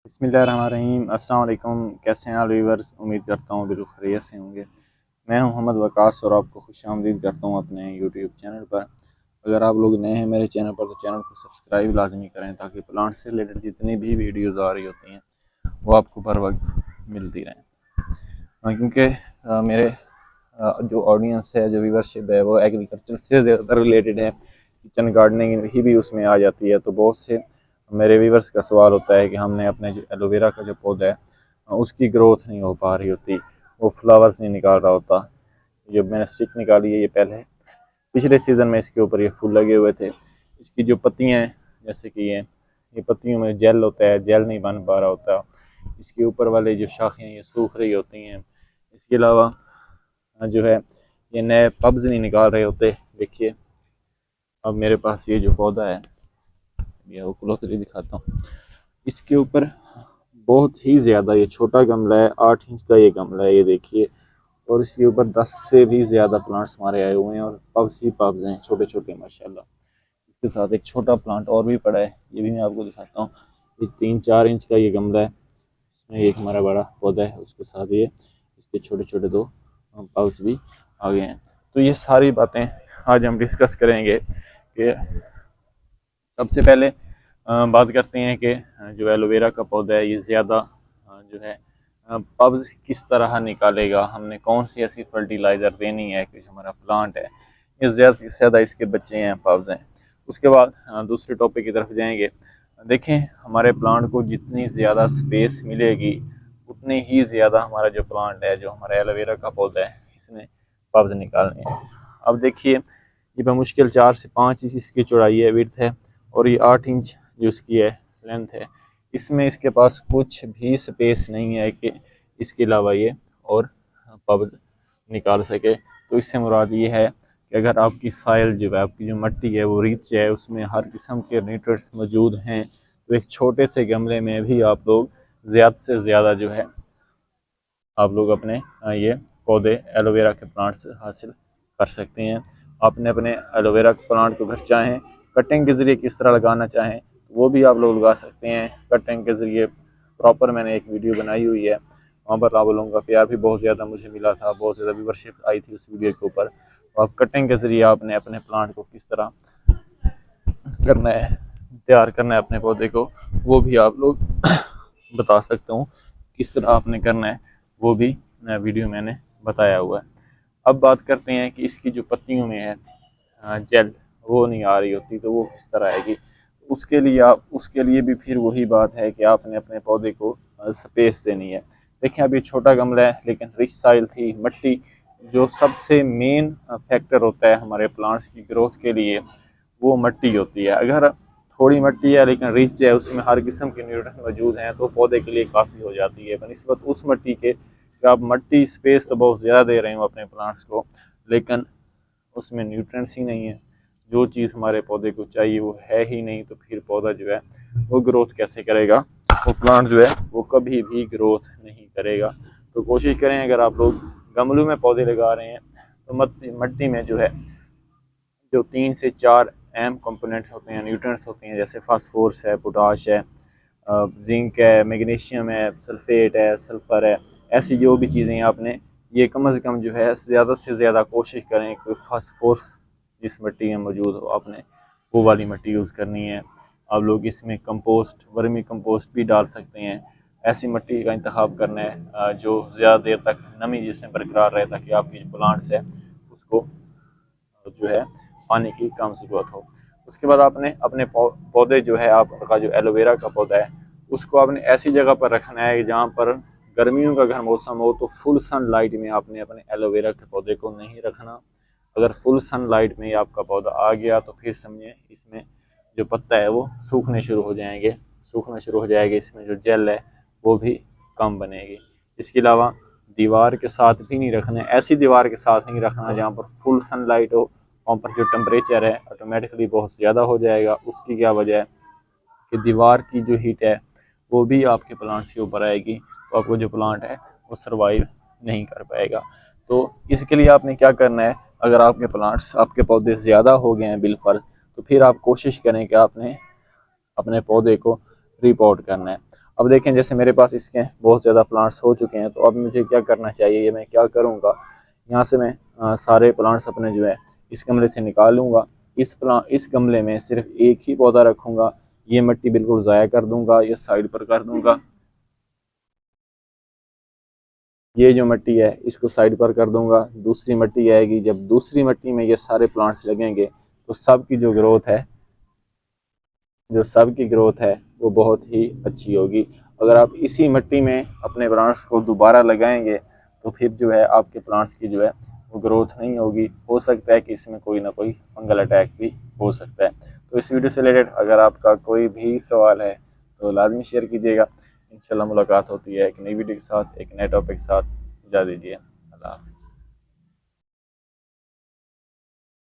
बिस्मिल्लाहिर्रहमानिर्रहीम। अस्सलाम वालेकुम। कैसे हैं आप व्यूअर्स? उम्मीद करता हूँ बिल्कुल खैरियत से होंगे। मैं हूं मोहम्मद वकास और आपको खुशामदीद करता हूं अपने यूट्यूब चैनल पर। अगर आप लोग नए हैं मेरे चैनल पर तो चैनल को सब्सक्राइब लाजमी करें ताकि प्लांट से रिलेटेड जितनी भी वीडियोज़ आ रही होती हैं वो आपको बर वक्त मिलती रहें। क्योंकि मेरे जो ऑडियंस है, जो व्यूअरशिप है, वो एग्रीकल्चर से ज़्यादातर रिलेटेड है। किचन गार्डनिंग भी उसमें आ जाती है। तो बहुत से मेरे व्यूअर्स का सवाल होता है कि हमने अपने जो एलोवेरा का जो पौधा है उसकी ग्रोथ नहीं हो पा रही होती, वो फ्लावर्स नहीं निकाल रहा होता। जो मैंने स्टिक निकाली है ये पहले पिछले सीज़न में इसके ऊपर ये फूल लगे हुए थे। इसकी जो पत्तियाँ हैं, जैसे कि ये पत्तियों में जेल होता है, जेल नहीं बन पा रहा होता। इसके ऊपर वाले जो शाखें ये सूख रही होती हैं। इसके अलावा जो है ये नए पब्स नहीं निकाल रहे होते। देखिए अब मेरे पास ये जो पौधा है, ये वो क्लोजली दिखाता हूँ। इसके ऊपर बहुत ही ज़्यादा, ये छोटा गमला है, 8 इंच का ये गमला है, ये देखिए। और इसके ऊपर 10 से भी ज़्यादा प्लांट्स हमारे आए हुए हैं और पब्स ही पब्स हैं, छोटे छोटे माशाल्लाह। इसके साथ एक छोटा प्लांट और भी पड़ा है, ये भी मैं आपको दिखाता हूँ। ये 3-4 इंच का ये गमला है, इसमें एक हमारा बड़ा पौधा है, उसके साथ ये इसके छोटे छोटे 2 पब्स भी आ गए हैं। तो ये सारी बातें आज हम डिस्कस करेंगे कि सबसे पहले बात करते हैं कि जो एलोवेरा का पौधा है ये ज़्यादा जो है पब्स किस तरह निकालेगा, हमने कौन सी ऐसी फर्टिलाइज़र देनी है कि जो हमारा प्लांट है ये ज़्यादा से ज़्यादा इसके बच्चे हैं, पब्स हैं। उसके बाद दूसरे टॉपिक की तरफ जाएंगे। देखें, हमारे प्लांट को जितनी ज़्यादा स्पेस मिलेगी उतनी ही ज़्यादा हमारा जो प्लांट है, जो हमारा एलोवेरा का पौधा है, इसने पब्स निकालने हैं। अब देखिए, ये बमुश्किल 4 से 5 इंच इसकी चौड़ाई है, विड्थ है, और ये 8 इंच जो इसकी है लेंथ है। इसमें इसके पास कुछ भी स्पेस नहीं है कि इसके अलावा ये और पब्स निकाल सके। तो इससे मुराद ये है कि अगर आपकी साइल जो है, आपकी जो मिट्टी है वो रिच है, उसमें हर किस्म के न्यूट्रिएंट्स मौजूद हैं, तो एक छोटे से गमले में भी आप लोग ज़्यादा से ज़्यादा जो है आप लोग अपने ये पौधे एलोवेरा के प्लांट्स हासिल कर सकते हैं। आपने अपने एलोवेरा के प्लांट को घर चाहें कटिंग के ज़रिए किस तरह लगाना चाहें वो भी आप लोग लगा सकते हैं। कटिंग के ज़रिए प्रॉपर मैंने एक वीडियो बनाई हुई है, वहाँ पर आप लोगों का प्यार भी बहुत ज़्यादा मुझे मिला था, बहुत ज़्यादा व्यूअरशिप आई थी उस वीडियो के ऊपर। तो आप कटिंग के ज़रिए आपने अपने प्लांट को किस तरह करना है, तैयार करना है अपने पौधे को, वो भी आप लोग बता सकता हूँ। किस तरह आपने करना है वो भी वीडियो मैंने बताया हुआ है। अब बात करते हैं कि इसकी जो पत्तियों में है जेल वो नहीं आ रही होती, तो वो किस तरह आएगी। उसके लिए भी फिर वही बात है कि आपने अपने पौधे को स्पेस देनी है। देखें, अभी छोटा गमला है लेकिन रिच साइल थी मिट्टी। जो सबसे मेन फैक्टर होता है हमारे प्लांट्स की ग्रोथ के लिए वो मिट्टी होती है। अगर थोड़ी मिट्टी है लेकिन रिच है, उसमें हर किस्म के न्यूट्रिएंट्स मौजूद हैं, तो पौधे के लिए काफ़ी हो जाती है। बनिस्बत उस मिट्टी के कि आप मिट्टी स्पेस तो बहुत ज़्यादा दे रहे हो अपने प्लांट्स को, लेकिन उसमें न्यूट्रिएंट्स ही नहीं है, जो चीज़ हमारे पौधे को चाहिए वो है ही नहीं, तो फिर पौधा जो है वो ग्रोथ कैसे करेगा, वो प्लांट जो है वो कभी भी ग्रोथ नहीं करेगा। तो कोशिश करें, अगर आप लोग गमलों में पौधे लगा रहे हैं तो मिट्टी में जो है जो 3 से 4 अहम कंपोनेंट्स होते हैं, न्यूट्रिएंट्स होते हैं, जैसे फास्फोरस है, पोटाश है, जिंक है, मैग्नीशियम है, सल्फेट है, सल्फ़र है, ऐसी जो भी चीज़ें हैं आपने ये कम से कम जो है ज़्यादा से ज़्यादा कोशिश करें कि फास्फोरस जिस मिट्टी में मौजूद हो, आपने वो वाली मिट्टी यूज़ करनी है। आप लोग इसमें कंपोस्ट, वर्मी कंपोस्ट भी डाल सकते हैं। ऐसी मिट्टी का इंतखाब करना है जो ज़्यादा देर तक नमी जिसमें बरकरार रहे, ताकि आपकी जो प्लांट्स है उसको जो है पानी की कम ज़रूरत हो। उसके बाद आपने अपने पौधे जो है, आपका जो एलोवेरा का पौधा है उसको आपने ऐसी जगह पर रखना है जहाँ पर गर्मियों का अगर मौसम हो तो फुल सनलाइट में आपने अपने एलोवेरा के पौधे को नहीं रखना। अगर फुल सनलाइट में आपका पौधा आ गया तो फिर समझिए इसमें जो पत्ता है वो सूखना शुरू हो जाएंगे, इसमें जो जेल है वो भी कम बनेगी। इसके अलावा दीवार के साथ भी नहीं रखना, ऐसी दीवार के साथ नहीं रखना जहाँ पर फुल सनलाइट हो, वहाँ पर जो टेम्परेचर है ऑटोमेटिकली बहुत ज़्यादा हो जाएगा। उसकी क्या वजह है कि दीवार की जो हीट है वो भी आपके प्लांट्स के ऊपर आएगी, तो आपको जो प्लांट है वो सर्वाइव नहीं कर पाएगा। तो इसके लिए आपने क्या करना है, अगर आपके प्लांट्स, आपके पौधे ज़्यादा हो गए हैं बिलफर्ज, तो फिर आप कोशिश करें कि आपने अपने पौधे को रिपोर्ट करना है। अब देखें जैसे मेरे पास इसके बहुत ज़्यादा प्लांट्स हो चुके हैं, तो अब मुझे क्या करना चाहिए, ये मैं क्या करूँगा, यहाँ से मैं सारे प्लांट्स अपने जो है इस गमले से निकालूंगा। इस गमले में सिर्फ एक ही पौधा रखूँगा। ये मिट्टी बिल्कुल ज़ाया कर दूंगा, ये साइड पर कर दूंगा। ये जो मिट्टी है इसको साइड पर कर दूंगा। दूसरी मिट्टी आएगी, जब दूसरी मिट्टी में ये सारे प्लांट्स लगेंगे तो सब की ग्रोथ है वो बहुत ही अच्छी होगी। अगर आप इसी मिट्टी में अपने प्लांट्स को दोबारा लगाएंगे तो फिर जो है आपके प्लांट्स की जो है वो ग्रोथ नहीं होगी। हो सकता है कि इसमें कोई ना कोई फंगल अटैक भी हो सकता है। तो इस वीडियो से रिलेटेड अगर आपका कोई भी सवाल है तो लाजमी शेयर कीजिएगा। इंशाल्लाह मुलाकात होती है एक नई वीडियो के साथ, एक नए टॉपिक के साथ। इजाज़त दीजिए। अल्लाह।